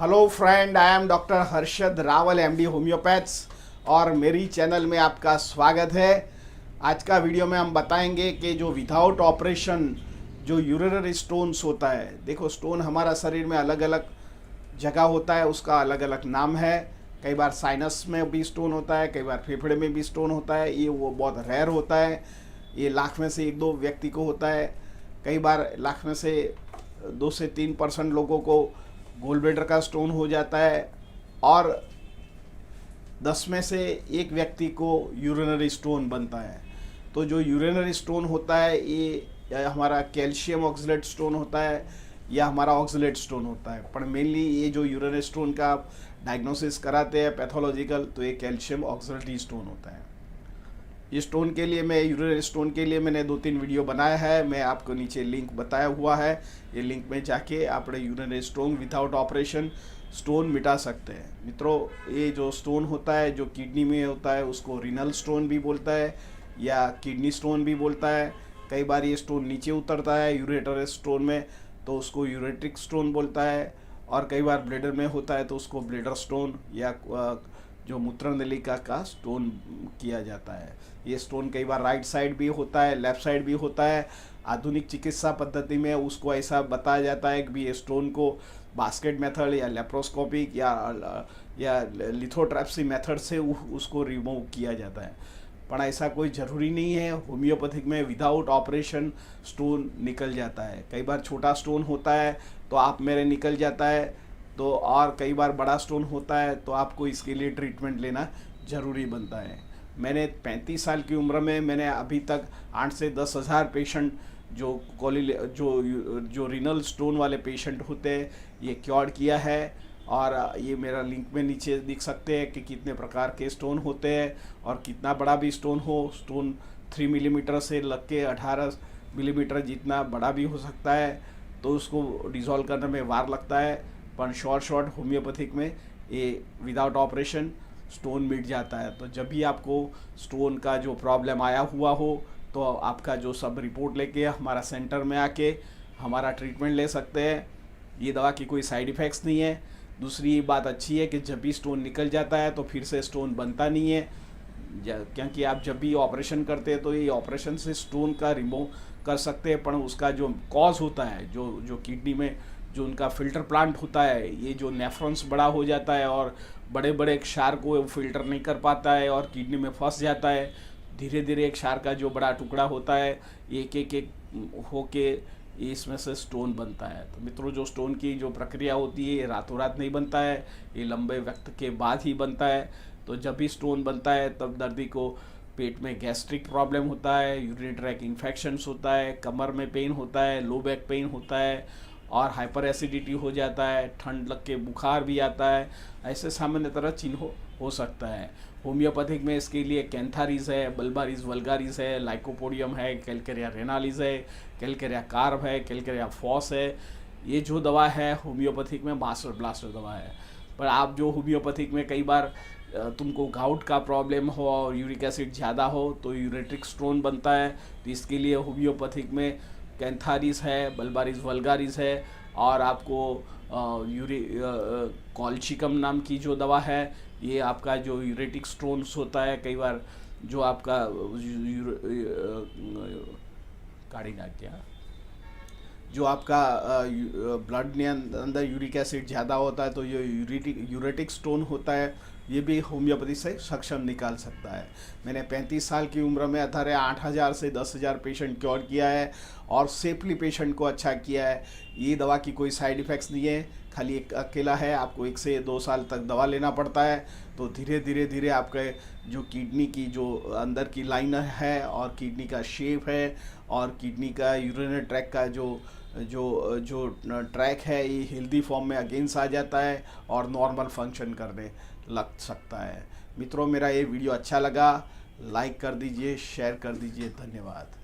Hello friend, I am doctor Harshad Rawal, MD homeopaths, और मेरी channel में आपका स्वागत है। आज का वीडियो में हम बताएंगे कि जो विदाउट ऑपरेशन जो यूरिनरी स्टोन्स होता है, देखो स्टोन हमारा शरीर में अलग अलग जगह होता है, उसका अलग अलग नाम है। कई बार साइनस में भी स्टोन होता है, कई बार फेफड़े में भी स्टोन होता है। ये वो बहुत रेयर होता है, ये लाख में से 1-2 व्यक्ति को होता है। कई बार लाख में से 2 से 3% लोगों को गोल ब्लैडर का स्टोन हो जाता है, और 10 में से 1 व्यक्ति को यूरिनरी स्टोन बनता है। तो जो यूरिनरी स्टोन होता है ये हमारा कैल्शियम ऑक्सलेट स्टोन होता है या हमारा ऑक्सलेट स्टोन होता है। पर मेनली ये जो यूरिनरी स्टोन का डायग्नोसिस कराते हैं पैथोलॉजिकल, तो ये कैल्शियम ऑक्सलेट स्टोन होता है। ये स्टोन के लिए यूरिनरी स्टोन के लिए मैंने 2-3 वीडियो बनाया है, मैं आपको नीचे लिंक बताया हुआ है। ये लिंक में जाके आप urinary stone without operation stone मिटा सकते हैं। मित्रों, ये जो स्टोन होता है जो किडनी में होता है उसको रीनल स्टोन भी बोलता है या किडनी स्टोन भी बोलता है। कई बार ये स्टोन नीचे उतरता है यूरेटर स्टोन में, तो उसको यूरेट्रिक स्टोन बोलता है। और कई बार ब्लैडर में होता है तो उसको ब्लैडर स्टोन या जो मूत्र नलिका का स्टोन किया जाता है। ये स्टोन कई बार राइट साइड भी होता है, लेफ्ट साइड भी होता है। आधुनिक चिकित्सा पद्धति में उसको ऐसा बताया जाता है कि ये स्टोन को बास्केट मेथड या लेप्रोस्कोपिक या लिथोट्रैप्सी मेथड से उसको रिमूव किया जाता है। पर ऐसा कोई ज़रूरी नहीं है। होम्योपैथिक में विदाउट ऑपरेशन स्टोन निकल जाता है। कई बार छोटा स्टोन होता है तो आप मेरे निकल जाता है, तो और कई बार बड़ा स्टोन होता है तो आपको इसके लिए ट्रीटमेंट लेना ज़रूरी बनता है। मैंने 35 साल की उम्र में मैंने अभी तक 8 से 10 हज़ार पेशेंट जो रीनल स्टोन वाले पेशेंट होते हैं ये क्योर किया है। और ये मेरा लिंक में नीचे दिख सकते हैं कि कितने प्रकार के स्टोन होते हैं और कितना बड़ा भी स्टोन हो। स्टोन 3 मिलीमीटर से लग के 18 मिलीमीटर जितना बड़ा भी हो सकता है, तो उसको डिज़ोल्व करने में वार लगता है। पर शॉर्ट होम्योपैथिक में ये विदाउट ऑपरेशन स्टोन मिट जाता है। तो जब भी आपको स्टोन का जो प्रॉब्लम आया हुआ हो तो आपका जो सब रिपोर्ट लेके हमारा सेंटर में आके हमारा ट्रीटमेंट ले सकते हैं। ये दवा की कोई साइड इफ़ेक्ट्स नहीं है। दूसरी बात अच्छी है कि जब भी स्टोन निकल जाता है तो फिर से स्टोन बनता नहीं है, क्योंकि आप जब भी ऑपरेशन करते हैं तो ये ऑपरेशन से स्टोन का रिमूव कर सकते हैं। पर उसका जो कॉज होता है, जो किडनी में जो उनका फिल्टर प्लांट होता है, ये जो नेफ्रॉन्स बड़ा हो जाता है और बड़े बड़े क्षार को फिल्टर नहीं कर पाता है और किडनी में फंस जाता है। धीरे धीरे एक क्षार का जो बड़ा टुकड़ा होता है एक एक एक होके इसमें से स्टोन बनता है। तो मित्रों, जो स्टोन की जो प्रक्रिया होती है ये रातों रात नहीं बनता है, ये लंबे वक्त के बाद ही बनता है। तो जब भी स्टोन बनता है तब दर्दी को पेट में गैस्ट्रिक प्रॉब्लम होता है, यूरिनरी ट्रैक्ट इन्फेक्शंस होता है, कमर में पेन होता है, लो बैक पेन होता है और हाइपर एसिडिटी हो जाता है, ठंड लग के बुखार भी आता है। ऐसे सामान्य तरह चिन्ह हो सकता है। होम्योपैथिक में इसके लिए कैंथारिस है, बल्बारिस वल्गारिस है, लाइकोपोडियम है, कैलकेरिया रेनालिस है, कैलकेरिया कार्ब है, कैलकेरिया फॉस है। ये जो दवा है होम्योपैथिक में मास्टर ब्लास्टर दवा है। पर आप जो होम्योपैथिक में कई बार तुमको गाउट का प्रॉब्लम हो और यूरिक एसिड ज़्यादा हो तो यूरेट्रिक स्टोन बनता है। तो इसके लिए होम्योपैथिक में कैंथारिस है, बल्बारिस वल्गारिस है, और आपको कॉल्चिकम नाम की जो दवा है, ये आपका जो यूरेटिक स्टोन्स होता है, कई बार जो आपका कार्डिनाक्या जो आपका ब्लड के अंदर यूरिक एसिड ज़्यादा होता है, तो ये यूरेटिक स्टोन होता है, ये भी होम्योपैथी से सक्षम निकाल सकता है। मैंने 35 साल की उम्र में अठारह 8,000 से 10,000 पेशेंट क्योर किया है और सेफली पेशेंट को अच्छा किया है। ये दवा की कोई साइड इफ़ेक्ट्स नहीं है, खाली एक अकेला है, आपको 1 से 2 साल तक दवा लेना पड़ता है। तो धीरे धीरे आपके जो किडनी की जो अंदर की लाइन है और किडनी का शेप है और किडनी का यूरिनरी ट्रैक का जो ट्रैक है, ये हेल्दी फॉर्म में अगेंस्ट आ जाता है और नॉर्मल फंक्शन करने लग सकता है। मित्रों, मेरा ये वीडियो अच्छा लगा, लाइक कर दीजिए, शेयर कर दीजिए। धन्यवाद।